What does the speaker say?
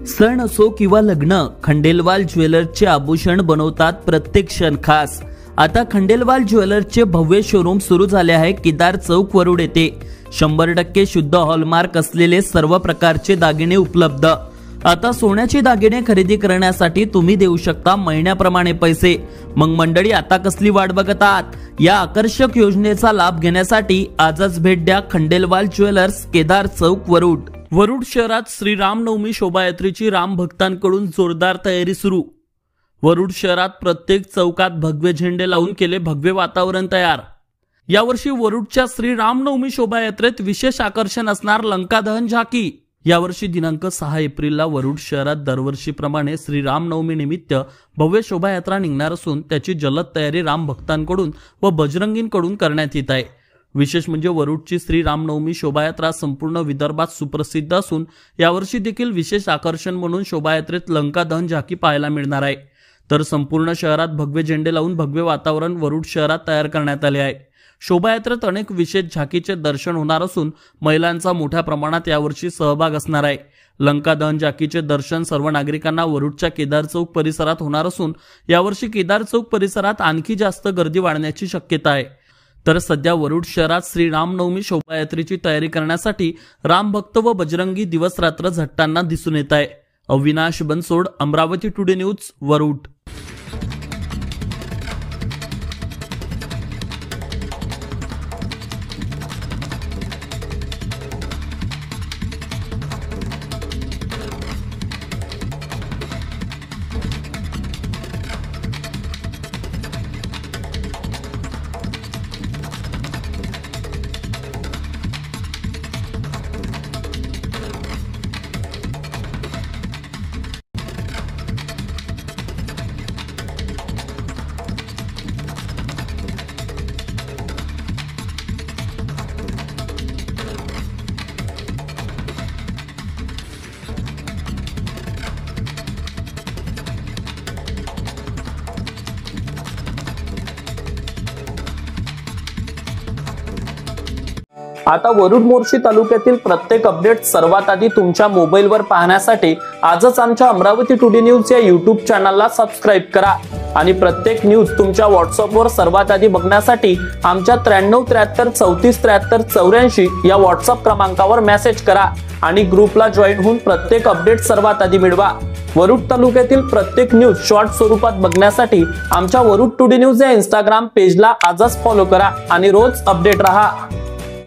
सण असो किंवा लग्न, खंडेलवाल ज्वेलर्सचे आभूषण बनवतात प्रत्येक क्षण खास। आता खंडेलवाल ज्वेलर्सचे भव्य शोरूम सुरू झाले आहे केदार चौक वरुड येथे। 100% शुद्ध हॉलमार्क असलेले सर्व प्रकारचे दागिने उपलब्ध। आता सोन्याचे दागिने खरेदी करण्यासाठी तुम्ही देऊ शकता महिन्याप्रमाणे पैसे। मग मंडळी, आता कसली वाट बघत आहात? या आकर्षक योजनेचा लाभ घेण्यासाठी आजच भेट द्या खंडेलवाल ज्वेलर्स, केदार चौक वरुड। वरुड शहरात श्रीरामनवमी शोभायात्रेची राम भक्तांकडून जोरदार तयारी सुरू। वरुड शहरात प्रत्येक चौकात भगवे झेंडे लावून केले भव्य वातावरण तयार। यावर्षी वरुडच्या श्रीरामनवमी शोभायात्रेत विशेष आकर्षण असणार लंका दहन झाकी। यावर्षी दिनांक 6 एप्रिलला वरुड शहरात दरवर्षीप्रमाणे श्रीरामनवमी निमित्त भव्य शोभायात्रा निघणार असून त्याची जलद तयारी राम भक्तांकडून व बजरंगींकडून करण्यात येत आहे। विशेष म्हणजे वरुडची श्रीरामनवमी शोभायात्रा संपूर्ण विदर्भात सुप्रसिद्ध असून यावर्षी देखील विशेष आकर्षण म्हणून शोभायात्रेत लंका दहन झाकी पाहायला मिळणार आहे। तर संपूर्ण शहरात भगवे झेंडे लावून भव्य वातावरण वरुड शहरात तयार करण्यात आले आहे। शोभायात्रेत अनेक विशेष झाकीचे दर्शन होणार असून महिलांचा मोठ्या प्रमाणात यावर्षी सहभाग असणार आहे। लंका दहन झाकीचे दर्शन सर्व नागरिकांना वरुडच्या केदार चौक परिसरात होणार असून यावर्षी केदार चौक परिसरात आणखी जास्त गर्दी वाढण्याची शक्यता आहे। तर सध्या वरुड शहरात श्रीरामनवमी शोभायात्रेची तयारी करण्यासाठी रामभक्त व बजरंगी दिवस रात्र झटताना दिसून येत आहे। Avinash Bansod, Amravati today news, Warud. आता वरुड मोर्शी तालुक्यातील प्रत्येक अपडेट सर्वात आधी तुमच्या मोबाईलवर पाहण्यासाठी आजच आमच्या अमरावती टुडे न्यूज या YouTube चॅनलला सबस्क्राइब करा आणि प्रत्येक न्यूज तुमच्या व्हॉट्सअपवर सर्वात आधी बघण्यासाठी आमच्या 9373343384 या व्हॉट्सअप क्रमांकावर मेसेज करा आणि ग्रुपला जॉईन होऊन प्रत्येक अपडेट सर्वात आधी मिळवा। वरुड तालुक्यातील प्रत्येक न्यूज शॉर्ट स्वरूपात बघण्यासाठी आमच्या वरुड टुडे न्यूज या Instagram पेजला आजच फॉलो करा आणि रोज अपडेट रहा।